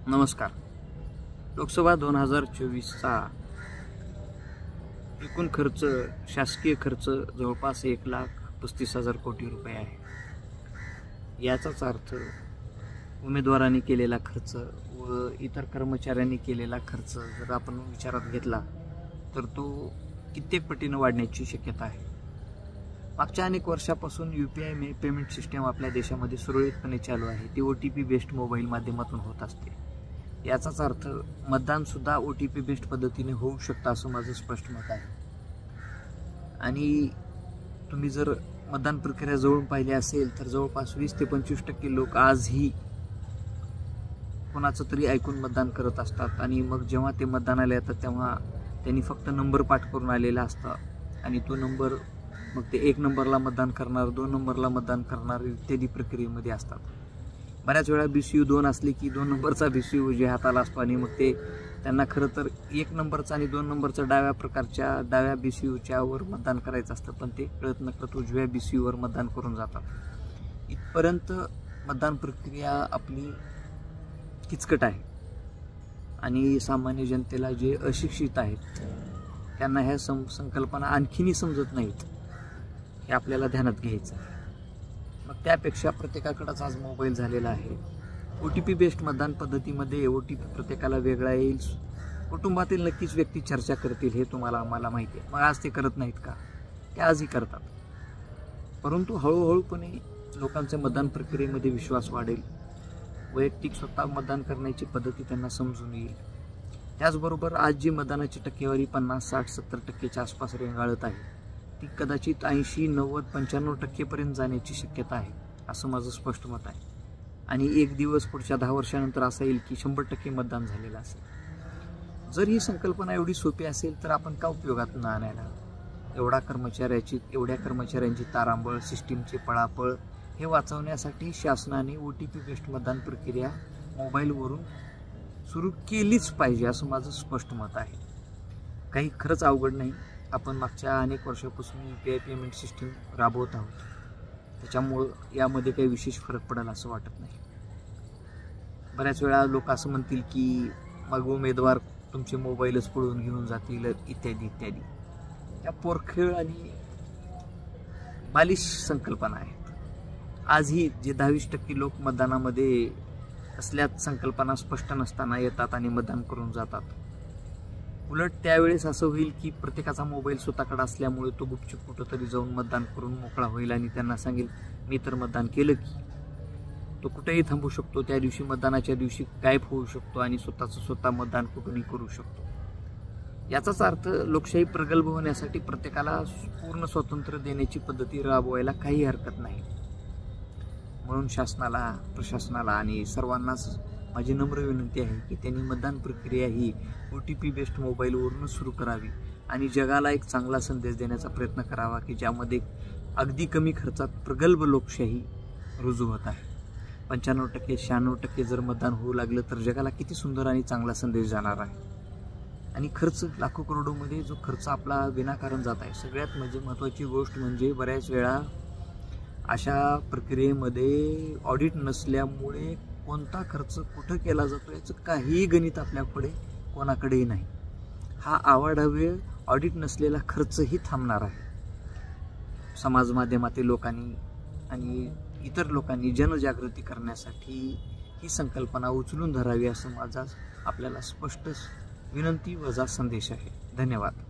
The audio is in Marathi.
नमस्कार. लोकसभा 2024चा एकूण खर्च, शासकीय खर्च जवळपास 1,35,000 कोटी रुपये आहे. याचाच अर्थ उमेदवारांनी केलेला खर्च व इतर कर्मचाऱ्यांनी केलेला खर्च जर आपण विचारात घेतला तर तो कित्येक पटीनं वाढण्याची शक्यता आहे. मागच्या अनेक वर्षापासून UPI पेमेंट सिस्टम आपल्या देशामध्ये सुरळीतपणे चालू आहे. ती OTP बेस्ड मोबाईल माध्यमातून होत असते. याचाच अर्थ मतदानसुद्धा OTP बेस्ड पद्धतीने होऊ शकतं असं माझं स्पष्ट मत आहे. आणि तुम्ही जर मतदान प्रक्रिया जवळून पाहिली असेल तर जवळपास 20 ते 25% लोक आजही कोणाचं तरी ऐकून मतदान करत असतात. आणि मग जेव्हा ते मतदानाला येतात तेव्हा त्यांनी फक्त नंबर पाठ करून आलेला असता आणि तो नंबर मग ते 1 नंबरला मतदान करणार, 2 नंबरला मतदान करणार इत्यादी प्रक्रियेमध्ये असतात. बऱ्याच वेळा BCU 2 असली की 2 नंबरचा BCU जे हाताला असतो आणि मग ते त्यांना खरं तर 1 नंबरचा आणि 2 नंबरचा डाव्या BCUच्या वर मतदान करायचं असतं, पण ते कळत नकळत उजव्या BCUवर मतदान करून जातात. इथपर्यंत मतदान प्रक्रिया आपली किचकट आहे आणि सामान्य जनतेला जे अशिक्षित आहेत त्यांना ह्या संकल्पना आणखीनही समजत नाहीत, हे आपल्याला ध्यानात घ्यायचं आहे. मग त्यापेक्षा प्रत्येकाकडेच आज मोबाईल झालेला आहे. OTP बेस्ड मतदान पद्धतीमध्ये OTP प्रत्येकाला वेगळा येईल. कुटुंबातील नक्कीच व्यक्ती चर्चा करतील, हे आम्हाला माहिती आहे. मग आज ते करत नाहीत का? ते आजही करतात. परंतु हळूहळूपणे लोकांच्या मतदान प्रक्रियेमध्ये विश्वास वाढेल. वैयक्तिक स्वतः मतदान करण्याची पद्धती त्यांना समजून येईल. त्याचबरोबर आज जी मतदानाची टक्केवारी 50, 60, 70% आसपास रेंगाळत आहे ती कदाचित 80, 90, 95% पर्यंत जाण्याची शक्यता आहे असं माझं स्पष्ट मत आहे. आणि एक दिवस पुढच्या 10 वर्षानंतर असा येईल की 100% मतदान झालेलं असेल. जर ही संकल्पना एवढी सोपी असेल तर आपण का उपयोगात न आणायला? एवढ्या कर्मचाऱ्यांची तारांबळ, सिस्टीमचे पळापळ हे वाचवण्यासाठी शासनाने OTP बेस्ड मतदान प्रक्रिया मोबाईलवरून सुरू केलीच पाहिजे असं माझं स्पष्ट मत आहे. काही खरंच अवघड नाही. आपण मागच्या अनेक वर्षापासून UPI पेमेंट सिस्टीम राबवत आहोत. त्याच्यामुळं यामध्ये काही विशेष फरक पडेल असं वाटत नाही. बऱ्याच वेळा लोक असं म्हणतील की मग उमेदवार तुमचे मोबाईलच पळवून घेऊन जातील इत्यादी इत्यादी. या पोरखेळ आणि बालिश संकल्पना आहेत. आजही जे 22% लोक मतदानामध्ये असल्याच संकल्पना स्पष्ट नसताना येतात आणि मतदान करून जातात. उलट त्यावेळेस असं होईल की प्रत्येकाचा मोबाईल स्वतःकडे असल्यामुळे तो गुपचूप कुठंतरी जाऊन मतदान करून मोकळा होईल आणि त्यांना सांगेल मी तर मतदान केलं की. तो कुठेही थांबू शकतो, त्या दिवशी मतदानाच्या दिवशी गायब होऊ शकतो आणि स्वतः मतदान कुठूनही करू शकतो. याचाच अर्थ लोकशाही प्रगल्भ होण्यासाठी प्रत्येकाला पूर्ण स्वातंत्र्य देण्याची पद्धती राबवायला काही हरकत नाही. म्हणून शासनाला, प्रशासनाला आणि सर्वांनाच माझी नम्र विनंती आहे की त्यांनी मतदान प्रक्रिया ही OTP बेस्ड मोबाईलवरूनच सुरू करावी आणि जगाला एक चांगला संदेश देण्याचा प्रयत्न करावा की ज्यामध्ये अगदी कमी खर्चात प्रगल्भ लोकशाही रुजू होत आहे. 95%, 96% जर मतदान होऊ लागलं तर जगाला किती सुंदर आणि चांगला संदेश जाणार आहे. आणि खर्च लाखो करोडोमध्ये जो खर्च आपला विनाकारण जात आहे. सगळ्यात महत्त्वाची गोष्ट म्हणजे बऱ्याच वेळा अशा प्रक्रियेमध्ये ऑडिट नसल्यामुळे कोणता खर्च कुठं केला जातो याचं काहीही गणित आपल्याकडे कोणाकडेही नाही. हा आवाढव्य ऑडिट नसलेला खर्चही थांबणार आहे. समाज माध्यमातील लोकांनी आणि इतर लोकांनी जनजागृती करण्यासाठी ही संकल्पना उचलून धरावी असं माझा आपल्याला स्पष्ट विनंती वजा संदेश आहे. धन्यवाद.